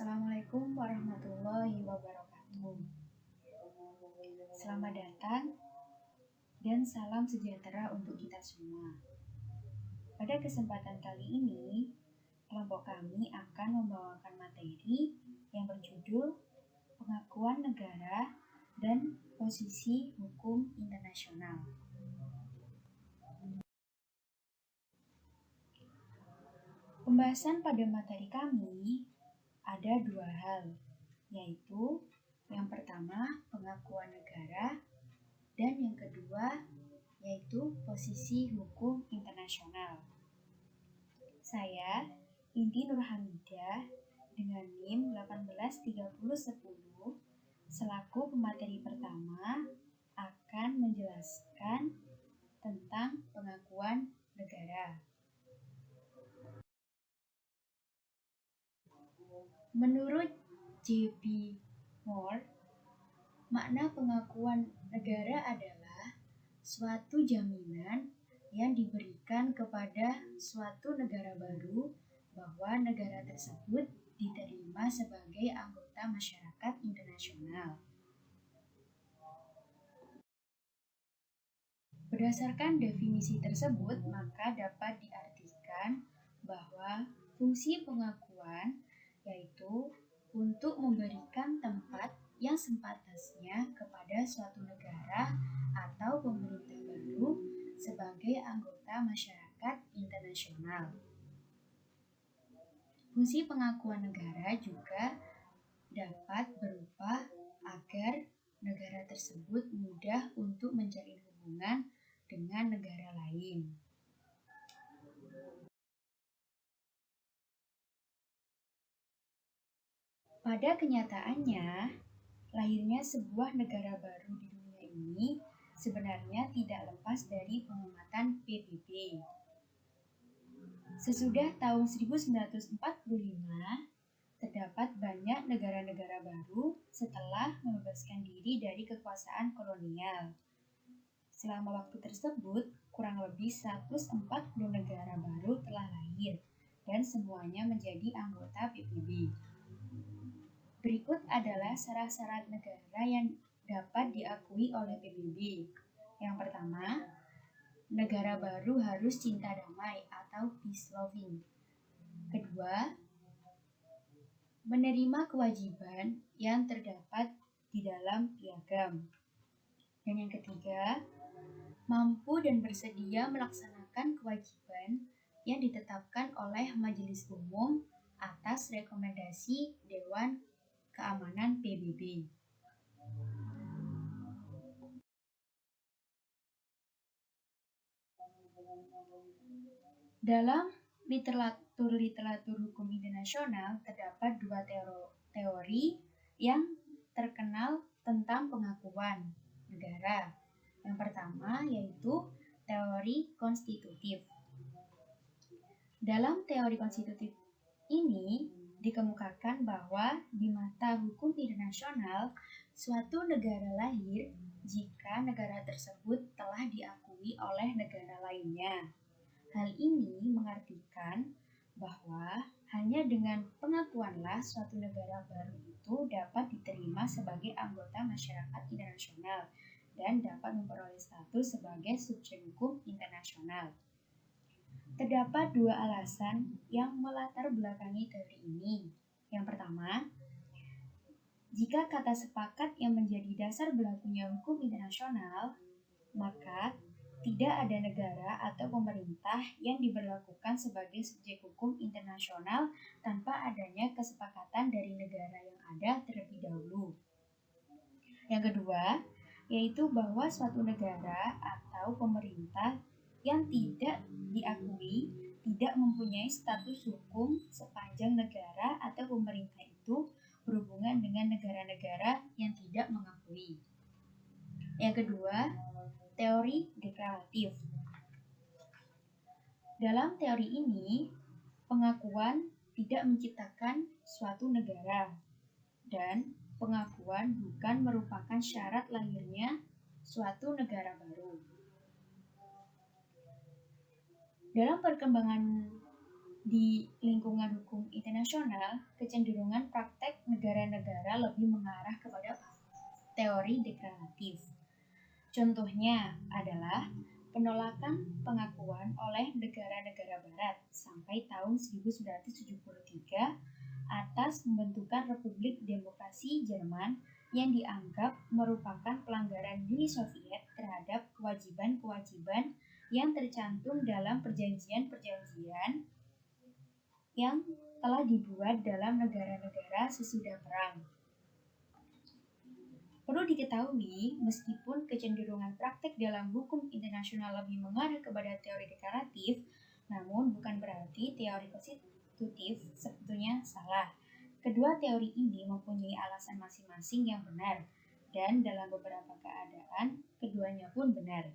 Assalamualaikum warahmatullahi wabarakatuh. Selamat datang dan salam sejahtera untuk kita semua. Pada kesempatan kali ini, kelompok kami akan membawakan materi yang berjudul Pengakuan Negara dan Posisi Hukum Internasional. Pembahasan pada materi kami ada dua hal, yaitu yang pertama pengakuan negara dan yang kedua yaitu posisi hukum internasional. Saya Indi Nurhamidah dengan NIM 183010 selaku pemateri pertama akan menjelaskan tentang pengakuan negara. Menurut J.B. Moore, makna pengakuan negara adalah suatu jaminan yang diberikan kepada suatu negara baru bahwa negara tersebut diterima sebagai anggota masyarakat internasional. Berdasarkan definisi tersebut, maka dapat diartikan bahwa fungsi pengakuan yaitu untuk memberikan tempat yang sepantasnya kepada suatu negara atau pemerintah baru sebagai anggota masyarakat internasional. Fungsi pengakuan negara juga dapat berupa agar negara tersebut mudah untuk menjalin hubungan dengan negara lain. Pada kenyataannya, lahirnya sebuah negara baru di dunia ini sebenarnya tidak lepas dari pengumuman PBB. Sesudah tahun 1945, terdapat banyak negara-negara baru setelah membebaskan diri dari kekuasaan kolonial. Selama waktu tersebut, kurang lebih 140 negara baru telah lahir dan semuanya menjadi anggota PBB. Berikut adalah syarat-syarat negara yang dapat diakui oleh PBB. Yang pertama, negara baru harus cinta damai atau peace loving. Kedua, menerima kewajiban yang terdapat di dalam piagam. Dan yang ketiga, mampu dan bersedia melaksanakan kewajiban yang ditetapkan oleh Majelis Umum atas rekomendasi Dewan Keamanan PBB. Dalam literatur hukum internasional terdapat dua teori yang terkenal tentang pengakuan negara. Yang pertama yaitu teori konstitutif. Dalam teori konstitutif ini dikemukakan bahwa di mata hukum internasional suatu negara lahir jika negara tersebut telah diakui oleh negara lainnya. Hal ini mengartikan bahwa hanya dengan pengakuanlah suatu negara baru itu dapat diterima sebagai anggota masyarakat internasional dan dapat memperoleh status sebagai subjek hukum internasional. Terdapat dua alasan yang melatar belakangi teori ini. Yang pertama, jika kata sepakat yang menjadi dasar berlakunya hukum internasional, maka tidak ada negara atau pemerintah yang diberlakukan sebagai subjek hukum internasional tanpa adanya kesepakatan dari negara yang ada terlebih dahulu. Yang kedua, yaitu bahwa suatu negara atau pemerintah yang tidak diakui tidak mempunyai status hukum sepanjang negara atau pemerintah itu berhubungan dengan negara-negara yang tidak mengakui. Yang kedua, teori deklaratif. Dalam teori ini, pengakuan tidak menciptakan suatu negara dan pengakuan bukan merupakan syarat lahirnya suatu negara baru. Dalam perkembangan Di lingkungan hukum internasional, kecenderungan praktek negara-negara lebih mengarah kepada teori deklaratif. Contohnya adalah penolakan pengakuan oleh negara-negara barat sampai tahun 1973 atas pembentukan Republik Demokrasi Jerman yang dianggap merupakan pelanggaran Uni Soviet terhadap kewajiban-kewajiban yang tercantum dalam perjanjian-perjanjian yang telah dibuat dalam negara-negara sesudah perang. Perlu diketahui, meskipun kecenderungan praktek dalam hukum internasional lebih mengarah kepada teori deklaratif, namun bukan berarti teori konstitutif sebetulnya salah. Kedua teori ini mempunyai alasan masing-masing yang benar, dan dalam beberapa keadaan, keduanya pun benar.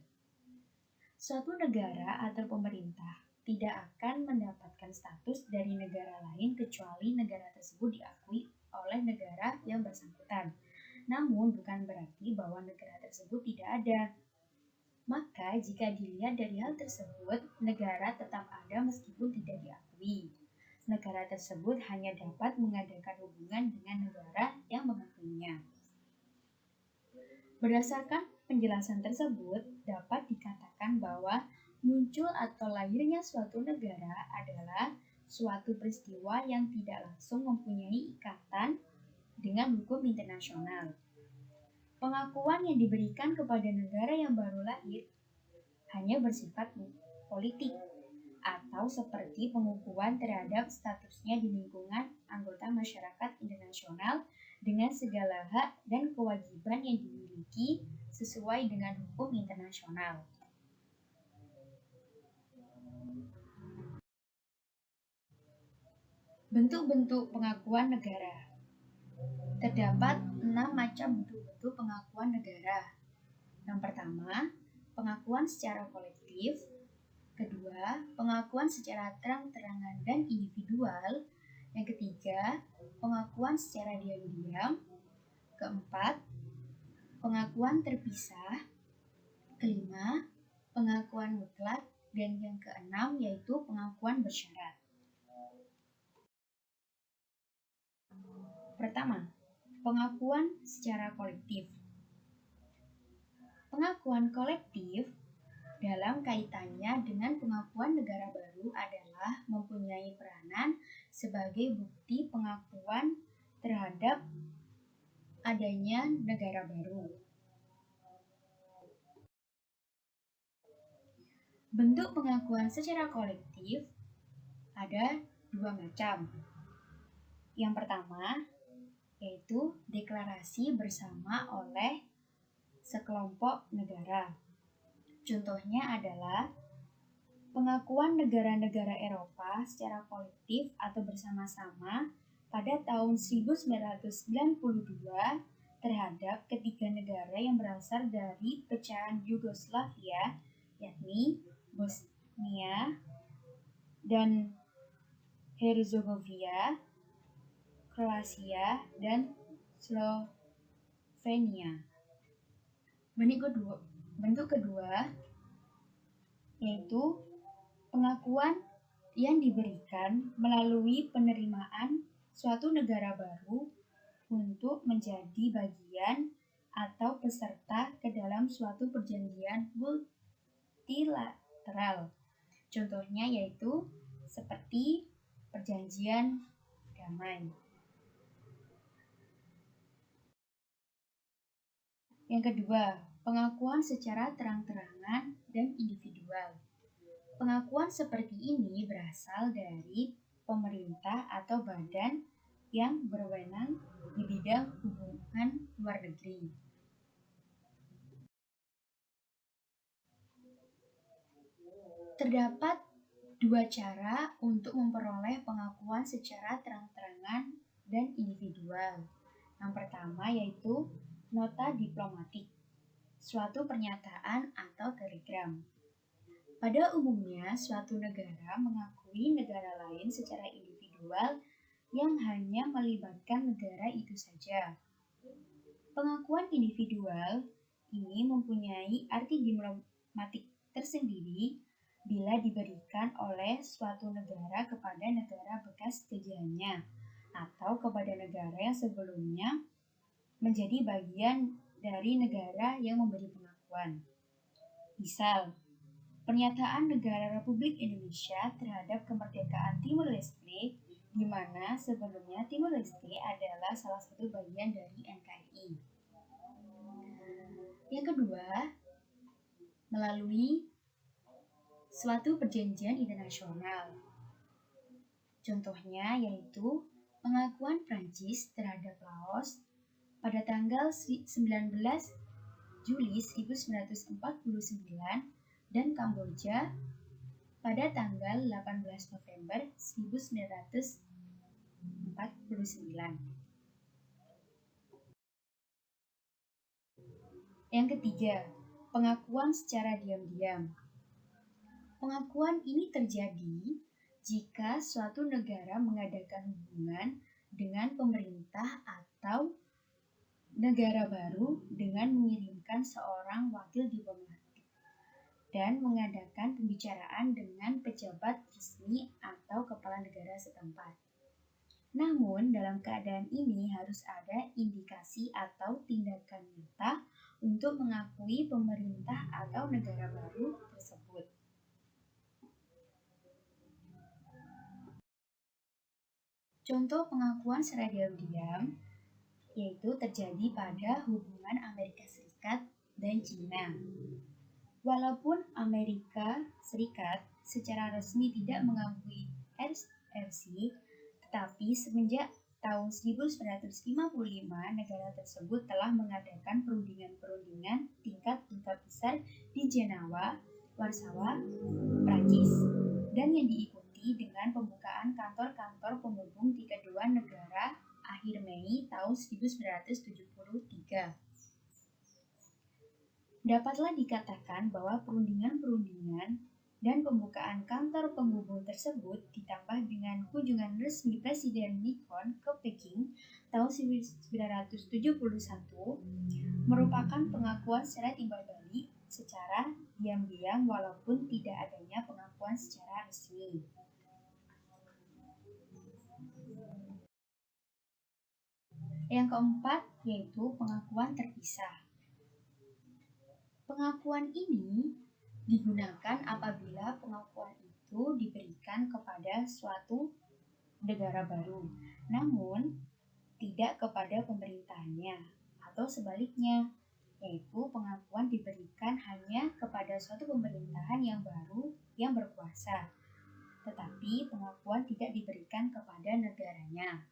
Suatu negara atau pemerintah tidak akan mendapatkan status dari negara lain kecuali negara tersebut diakui oleh negara yang bersangkutan. Namun bukan berarti bahwa negara tersebut tidak ada. Maka jika dilihat dari hal tersebut, negara tetap ada meskipun tidak diakui. Negara tersebut hanya dapat mengadakan hubungan dengan negara yang mengakuinya. Berdasarkan penjelasan tersebut, dapat dikatakan bahwa muncul atau lahirnya suatu negara adalah suatu peristiwa yang tidak langsung mempunyai ikatan dengan hukum internasional. Pengakuan yang diberikan kepada negara yang baru lahir hanya bersifat politik atau seperti pengukuhan terhadap statusnya di lingkungan anggota masyarakat internasional dengan segala hak dan kewajiban yang dimiliki sesuai dengan hukum internasional. Bentuk-bentuk pengakuan negara. Terdapat 6 macam bentuk-bentuk pengakuan negara. Yang pertama, pengakuan secara kolektif. Kedua, pengakuan secara terang-terangan dan individual. Yang ketiga, pengakuan secara diam-diam. Keempat, pengakuan terpisah. Kelima, pengakuan mutlak. Dan yang keenam yaitu pengakuan bersyarat. Pertama, pengakuan secara kolektif. Pengakuan kolektif dalam kaitannya dengan pengakuan negara baru adalah mempunyai peranan sebagai bukti pengakuan terhadap adanya negara baru. Bentuk pengakuan secara kolektif ada 2 macam. Yang pertama, yaitu deklarasi bersama oleh sekelompok negara. Contohnya adalah pengakuan negara-negara Eropa secara kolektif atau bersama-sama pada tahun 1992 terhadap ketiga negara yang berasal dari pecahan Yugoslavia, yakni Bosnia dan Herzegovina, Kroasia, dan Slovenia. Bentuk kedua yaitu pengakuan yang diberikan melalui penerimaan suatu negara baru untuk menjadi bagian atau peserta ke dalam suatu perjanjian multilateral. Contohnya yaitu seperti perjanjian damai. Yang kedua, pengakuan secara terang-terangan dan individual. Pengakuan seperti ini berasal dari pemerintah atau badan yang berwenang di bidang hubungan luar negeri. Terdapat 2 cara untuk memperoleh pengakuan secara terang-terangan dan individual. Yang pertama yaitu nota diplomatik, suatu pernyataan atau telegram. Pada umumnya, suatu negara mengakui negara lain secara individual yang hanya melibatkan negara itu saja. Pengakuan individual ini mempunyai arti diplomatik tersendiri, bila diberikan oleh suatu negara kepada negara bekas jajahannya atau kepada negara yang sebelumnya menjadi bagian dari negara yang memberi pengakuan. Misal, pernyataan negara Republik Indonesia terhadap kemerdekaan Timor Leste, di mana sebelumnya Timor Leste adalah salah satu bagian dari NKRI. Yang kedua, melalui suatu perjanjian internasional. Contohnya yaitu pengakuan Prancis terhadap Laos pada tanggal 19 Juli 1949 dan Kamboja pada tanggal 18 November 1949. Yang ketiga, pengakuan secara diam-diam. Pengakuan ini terjadi jika suatu negara mengadakan hubungan dengan pemerintah atau negara baru dengan mengirimkan seorang wakil diplomatik dan mengadakan pembicaraan dengan pejabat resmi atau kepala negara setempat. Namun, dalam keadaan ini harus ada indikasi atau tindakan nyata untuk mengakui pemerintah atau negara baru tersebut. Contoh pengakuan secara diam-diam yaitu terjadi pada hubungan Amerika Serikat dan China. Walaupun Amerika Serikat secara resmi tidak mengakui RRC, tetapi semenjak tahun 1955 negara tersebut telah mengadakan perundingan-perundingan tingkat duta besar di Jenewa, Warsawa, Prancis, dan yang diikuti dengan pembukaan kantor-kantor penghubung di kedua negara akhir Mei tahun 1973. Dapatlah dikatakan bahwa perundingan-perundingan dan pembukaan kantor penghubung tersebut ditambah dengan kunjungan resmi Presiden Nixon ke Peking tahun 1971 merupakan pengakuan secara timbal balik secara diam-diam walaupun tidak adanya pengakuan secara resmi. Yang keempat yaitu pengakuan terpisah. Pengakuan ini digunakan apabila pengakuan itu diberikan kepada suatu negara baru, namun tidak kepada pemerintahnya, atau sebaliknya, yaitu pengakuan diberikan hanya kepada suatu pemerintahan yang baru yang berkuasa, tetapi pengakuan tidak diberikan kepada negaranya.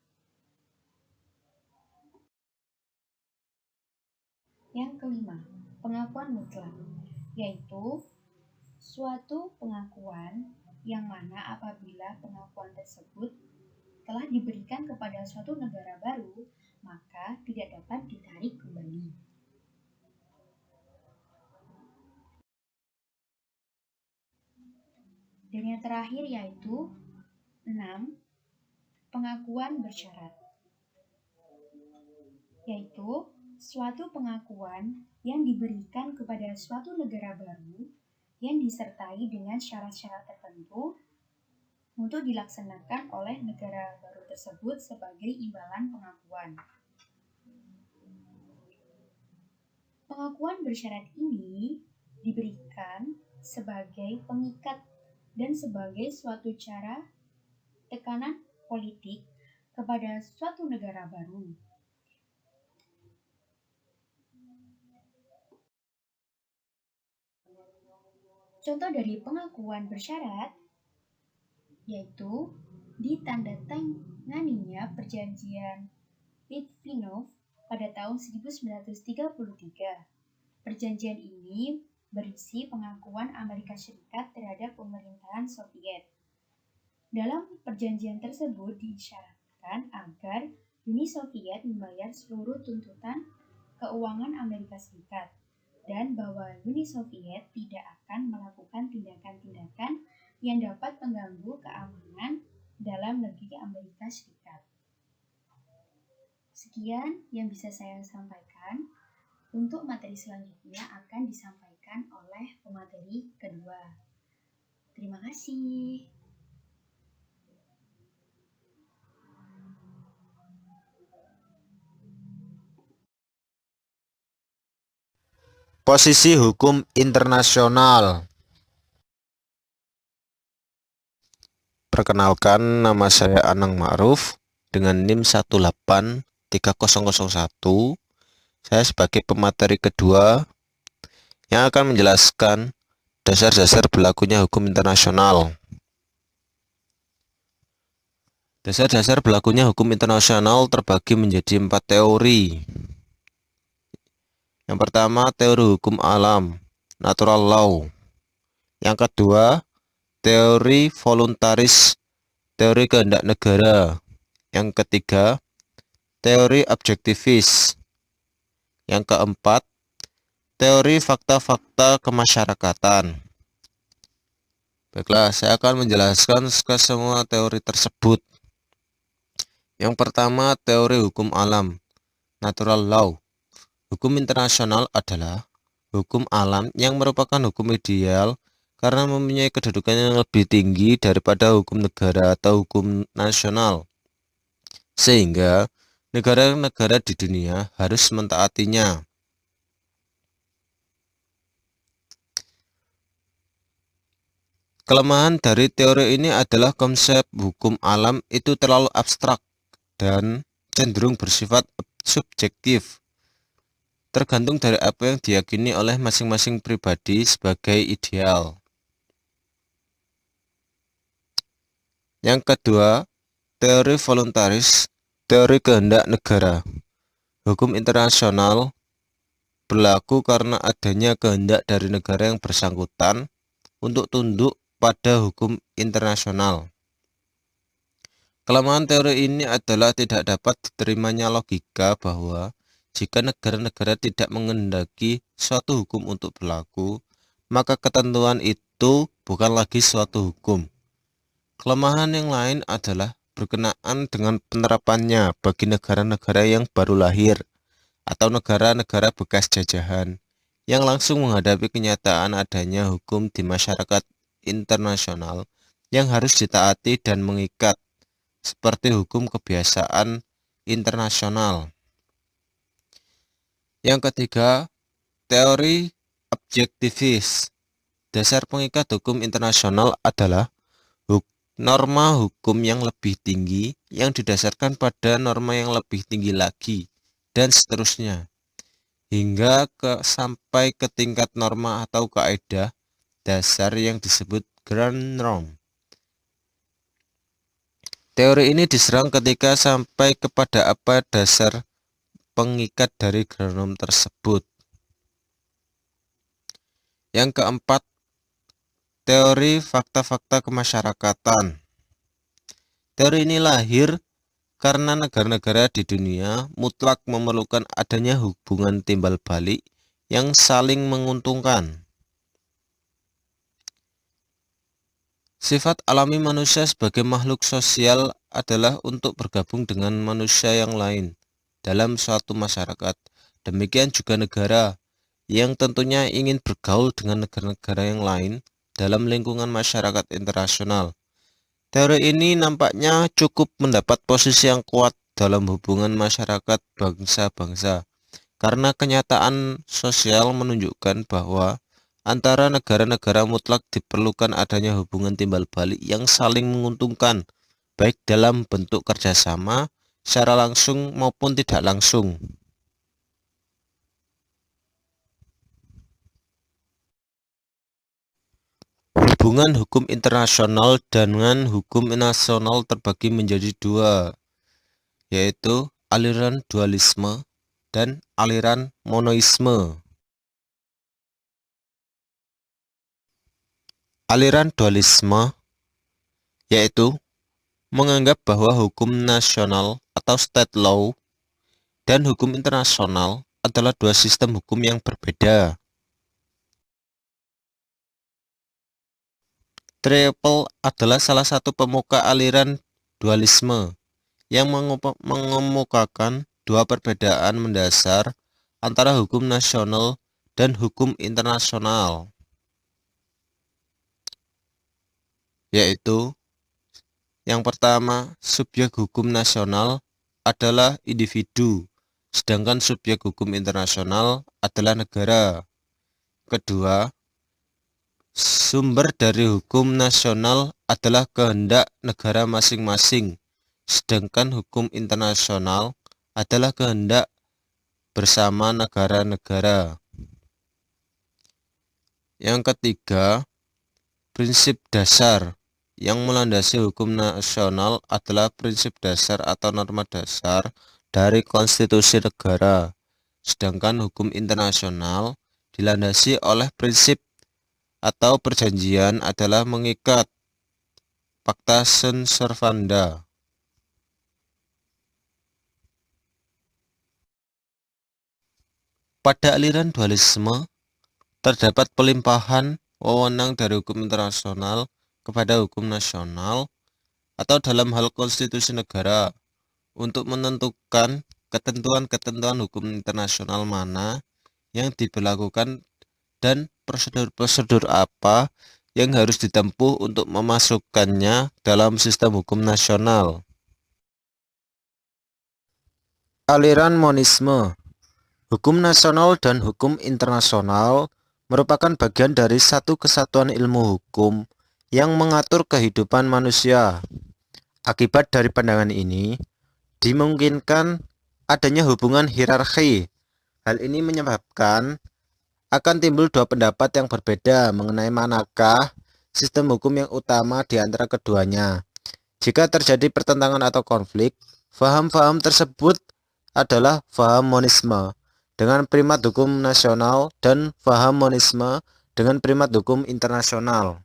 Yang kelima, pengakuan mutlak, yaitu suatu pengakuan yang mana apabila pengakuan tersebut telah diberikan kepada suatu negara baru, maka tidak dapat ditarik kembali. Dan yang terakhir yaitu 6. Pengakuan bersyarat, yaitu suatu pengakuan yang diberikan kepada suatu negara baru yang disertai dengan syarat-syarat tertentu untuk dilaksanakan oleh negara baru tersebut sebagai imbalan pengakuan. Pengakuan bersyarat ini diberikan sebagai pengikat dan sebagai suatu cara tekanan politik kepada suatu negara baru. Contoh dari pengakuan bersyarat yaitu ditandatanganinya perjanjian Litvinov pada tahun 1933. Perjanjian ini berisi pengakuan Amerika Serikat terhadap pemerintahan Soviet. Dalam perjanjian tersebut diisyaratkan agar Uni Soviet membayar seluruh tuntutan keuangan Amerika Serikat dan bahwa Uni Soviet tidak akan melakukan tindakan-tindakan yang dapat mengganggu keamanan dalam negeri Amerika Serikat. Sekian yang bisa saya sampaikan. Untuk materi selanjutnya akan disampaikan oleh pemateri kedua. Terima kasih. Posisi hukum internasional. Perkenalkan, nama saya Anang Ma'ruf dengan NIM 1830001. Saya sebagai pemateri kedua yang akan menjelaskan dasar-dasar berlakunya hukum internasional. Dasar-dasar berlakunya hukum internasional terbagi menjadi 4 teori. Yang pertama, teori hukum alam, natural law. Yang kedua, teori voluntaris, teori kehendak negara. Yang ketiga, teori objektivis. Yang keempat, teori fakta-fakta kemasyarakatan. Baiklah, saya akan menjelaskan ke semua teori tersebut. Yang pertama, teori hukum alam, natural law. Hukum internasional adalah hukum alam yang merupakan hukum ideal karena mempunyai kedudukan yang lebih tinggi daripada hukum negara atau hukum nasional, sehingga negara-negara di dunia harus mentaatinya. Kelemahan dari teori ini adalah konsep hukum alam itu terlalu abstrak dan cenderung bersifat subjektif, tergantung dari apa yang diyakini oleh masing-masing pribadi sebagai ideal. Yang kedua, teori voluntaris, teori kehendak negara. Hukum internasional berlaku karena adanya kehendak dari negara yang bersangkutan untuk tunduk pada hukum internasional. Kelemahan teori ini adalah tidak dapat diterimanya logika bahwa jika negara-negara tidak menghendaki suatu hukum untuk berlaku, maka ketentuan itu bukan lagi suatu hukum. Kelemahan yang lain adalah berkenaan dengan penerapannya bagi negara-negara yang baru lahir atau negara-negara bekas jajahan yang langsung menghadapi kenyataan adanya hukum di masyarakat internasional yang harus ditaati dan mengikat, seperti hukum kebiasaan internasional. Yang ketiga, teori objektivis. Dasar pengikat hukum internasional adalah norma hukum yang lebih tinggi yang didasarkan pada norma yang lebih tinggi lagi, dan seterusnya, hingga sampai ke tingkat norma atau kaidah dasar yang disebut ground norm. Teori ini diserang ketika sampai kepada apa dasar pengikat dari ground norm tersebut. Yang keempat, teori fakta-fakta kemasyarakatan. Teori ini lahir karena negara-negara di dunia mutlak memerlukan adanya hubungan timbal balik yang saling menguntungkan. Sifat alami manusia sebagai makhluk sosial adalah untuk bergabung dengan manusia yang lain dalam suatu masyarakat. Demikian juga negara yang tentunya ingin bergaul dengan negara-negara yang lain dalam lingkungan masyarakat internasional. Teori ini nampaknya cukup mendapat posisi yang kuat dalam hubungan masyarakat bangsa-bangsa, karena kenyataan sosial menunjukkan bahwa antara negara-negara mutlak diperlukan adanya hubungan timbal balik yang saling menguntungkan, baik dalam bentuk kerjasama secara langsung maupun tidak langsung. Hubungan hukum internasional dengan hukum nasional terbagi menjadi dua, yaitu aliran dualisme dan aliran monoisme. Aliran dualisme yaitu menganggap bahwa hukum nasional atau state law dan hukum internasional adalah dua sistem hukum yang berbeda. Triple adalah salah satu pemuka aliran dualisme yang mengemukakan dua perbedaan mendasar antara hukum nasional dan hukum internasional. yaitu yang pertama, subjek hukum nasional adalah individu, sedangkan subjek hukum internasional adalah negara. Kedua, sumber dari hukum nasional adalah kehendak negara masing-masing, sedangkan hukum internasional adalah kehendak bersama negara-negara. Yang ketiga, prinsip dasar yang melandasi hukum nasional adalah prinsip dasar atau norma dasar dari konstitusi negara, sedangkan hukum internasional dilandasi oleh prinsip atau perjanjian adalah mengikat, Pacta sunt servanda. Pada aliran dualisme, terdapat pelimpahan wewenang dari hukum internasional kepada hukum nasional atau dalam hal konstitusi negara untuk menentukan ketentuan-ketentuan hukum internasional mana yang diberlakukan dan prosedur-prosedur apa yang harus ditempuh untuk memasukkannya dalam sistem hukum nasional. Aliran monisme. Hukum nasional dan hukum internasional merupakan bagian dari satu kesatuan ilmu hukum yang mengatur kehidupan manusia. Akibat dari pandangan ini, dimungkinkan adanya hubungan hierarki. Hal ini menyebabkan akan timbul dua pendapat yang berbeda mengenai manakah sistem hukum yang utama di antara keduanya. Jika terjadi pertentangan atau konflik, faham-faham tersebut adalah faham monisme dengan primat hukum nasional dan faham monisme dengan primat hukum internasional.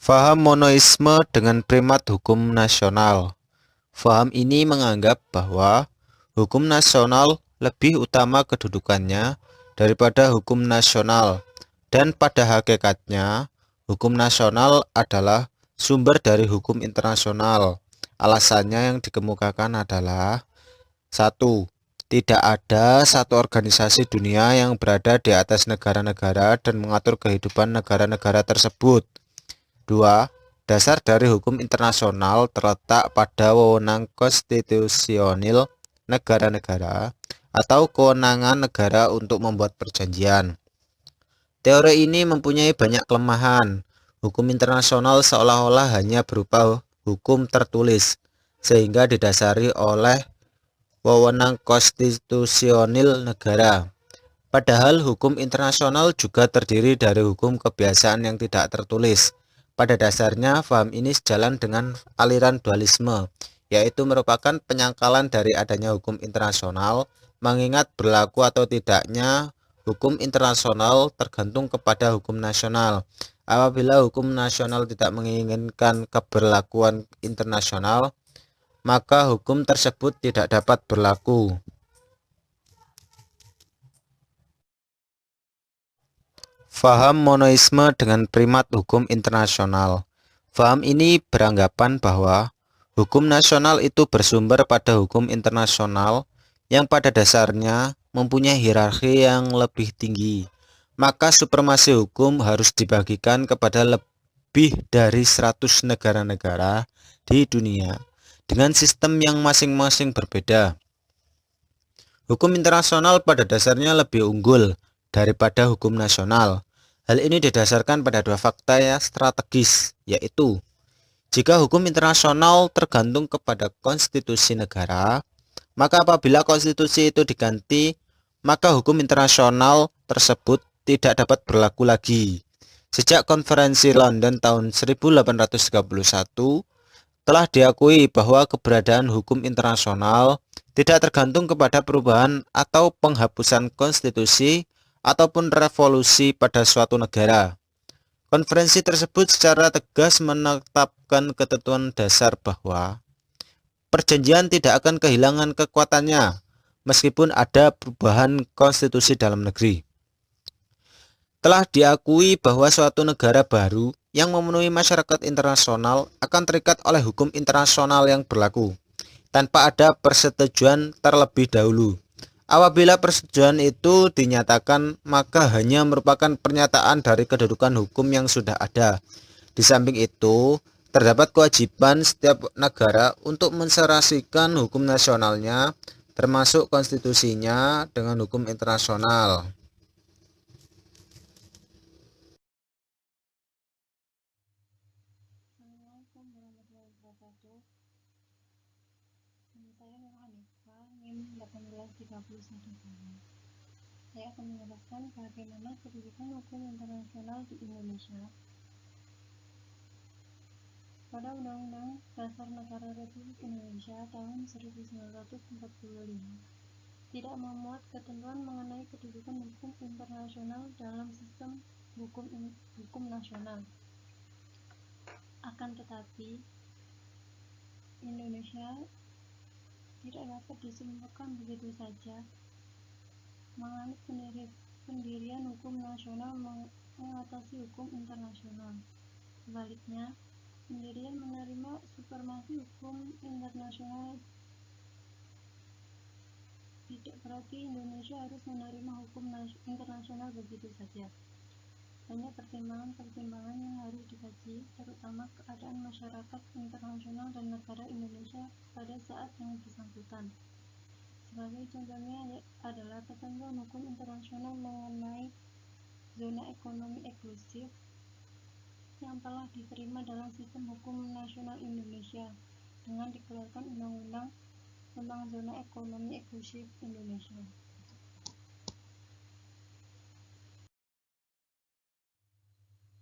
Faham monoisme dengan primat hukum nasional. Faham ini menganggap bahwa hukum nasional lebih utama kedudukannya daripada hukum nasional, dan pada hakikatnya hukum nasional adalah sumber dari hukum internasional. Alasannya yang dikemukakan adalah 1. Tidak ada satu organisasi dunia yang berada di atas negara-negara dan mengatur kehidupan negara-negara tersebut. 2. Dasar dari hukum internasional terletak pada wewenang konstitusional negara-negara atau kewenangan negara untuk membuat perjanjian. Teori ini mempunyai banyak kelemahan. Hukum internasional seolah-olah hanya berupa hukum tertulis, sehingga didasari oleh wewenang konstitusional negara. Padahal hukum internasional juga terdiri dari hukum kebiasaan yang tidak tertulis. Pada dasarnya, paham ini sejalan dengan aliran dualisme, yaitu merupakan penyangkalan dari adanya hukum internasional, mengingat berlaku atau tidaknya hukum internasional tergantung kepada hukum nasional. Apabila hukum nasional tidak menginginkan keberlakuan internasional, maka hukum tersebut tidak dapat berlaku. Faham monoisme dengan primat hukum internasional. Faham ini beranggapan bahwa hukum nasional itu bersumber pada hukum internasional yang pada dasarnya mempunyai hierarki yang lebih tinggi. Maka supremasi hukum harus dibagikan kepada lebih dari 100 negara-negara di dunia dengan sistem yang masing-masing berbeda. Hukum internasional pada dasarnya lebih unggul daripada hukum nasional. Hal ini didasarkan pada dua fakta yang strategis, yaitu jika hukum internasional tergantung kepada konstitusi negara, maka apabila konstitusi itu diganti, maka hukum internasional tersebut tidak dapat berlaku lagi. Sejak konferensi London tahun 1831, telah diakui bahwa keberadaan hukum internasional tidak tergantung kepada perubahan atau penghapusan konstitusi ataupun revolusi pada suatu negara. Konferensi tersebut secara tegas menetapkan ketentuan dasar bahwa perjanjian tidak akan kehilangan kekuatannya meskipun ada perubahan konstitusi dalam negeri. Telah diakui bahwa suatu negara baru yang memenuhi masyarakat internasional akan terikat oleh hukum internasional yang berlaku tanpa ada persetujuan terlebih dahulu. Apabila persetujuan itu dinyatakan, maka hanya merupakan pernyataan dari kedudukan hukum yang sudah ada. Di samping itu, terdapat kewajiban setiap negara untuk menserasikan hukum nasionalnya, termasuk konstitusinya, dengan hukum internasional. Assalamualaikum warahmatullahi wabarakatuh. Nama saya Nur Hanifah, NIM 1831. Saya akan menjelaskan bagaimana kedudukan hukum internasional di Indonesia. Pada Undang-Undang Dasar Negara Republik Indonesia tahun 1945 tidak memuat ketentuan mengenai kedudukan hukum internasional dalam sistem hukum nasional. Akan tetapi, Indonesia tidak dapat disimpulkan begitu saja menganut pendirian hukum nasional mengatasi hukum internasional. Sebaliknya, pendirian menerima supremasi hukum internasional tidak berarti Indonesia harus menerima hukum internasional begitu saja. Banyak pertimbangan-pertimbangan yang harus dikaji, terutama keadaan masyarakat internasional dan negara Indonesia pada saat yang bersangkutan. Sebagai contohnya adalah ketentuan hukum internasional mengenai zona ekonomi eksklusif yang telah diterima dalam sistem hukum nasional Indonesia dengan dikeluarkan Undang-Undang tentang Zona Ekonomi Eksklusif Indonesia.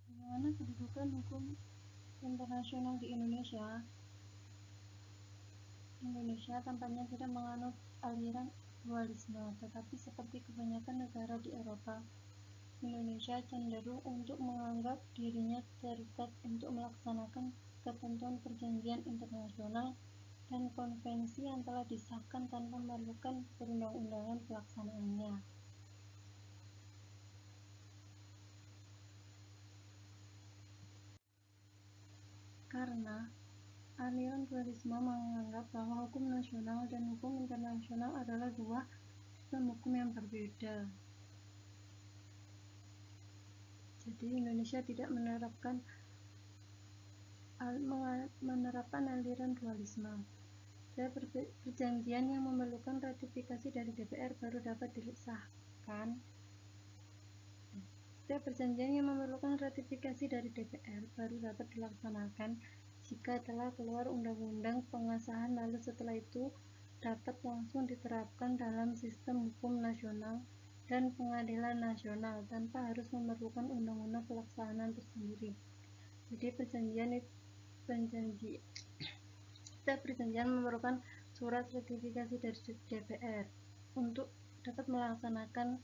Bagaimana kedudukan hukum internasional di Indonesia? Indonesia tampaknya tidak menganut aliran dualisme, tetapi seperti kebanyakan negara di Eropa, Indonesia cenderung untuk menganggap dirinya terikat untuk melaksanakan ketentuan perjanjian internasional dan konvensi yang telah disahkan tanpa memerlukan perundang-undangan pelaksanaannya. Karena aliran dualisme menganggap bahwa hukum nasional dan hukum internasional adalah dua sistem hukum yang berbeda. Jadi Indonesia tidak menerapkan aliran dualisme. Setiap perjanjian yang memerlukan ratifikasi dari DPR baru dapat disahkan. Setiap perjanjian yang memerlukan ratifikasi dari DPR baru dapat dilaksanakan jika telah keluar undang-undang pengesahan, lalu setelah itu dapat langsung diterapkan dalam sistem hukum nasional dan pengadilan nasional tanpa harus memerlukan undang-undang pelaksanaan tersendiri. Jadi setiap perjanjian memerlukan surat ratifikasi dari DPR untuk dapat melaksanakan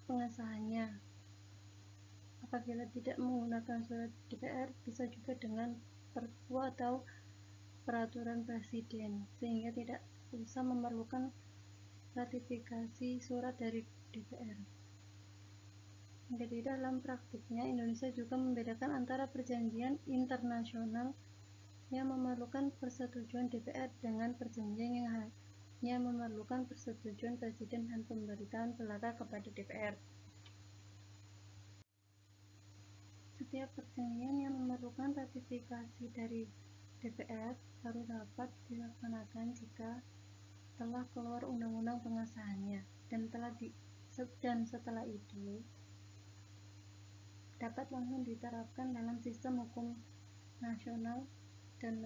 pengesahannya. Apabila tidak menggunakan surat DPR, bisa juga dengan Perpu atau peraturan presiden, sehingga tidak usah memerlukan ratifikasi surat dari DPR. Jadi dalam praktiknya Indonesia juga membedakan antara perjanjian internasional yang memerlukan persetujuan DPR dengan perjanjian yang hanya memerlukan persetujuan presiden dan pemberitaan belaka kepada DPR. Setiap perjanjian yang memerlukan ratifikasi dari DPR baru dapat dilaksanakan jika telah keluar undang-undang pengesahannya dan setelah itu dapat langsung diterapkan dalam sistem hukum nasional dan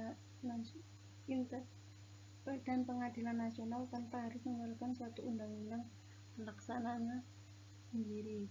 pengadilan nasional tanpa harus memerlukan suatu undang-undang pelaksanaan sendiri.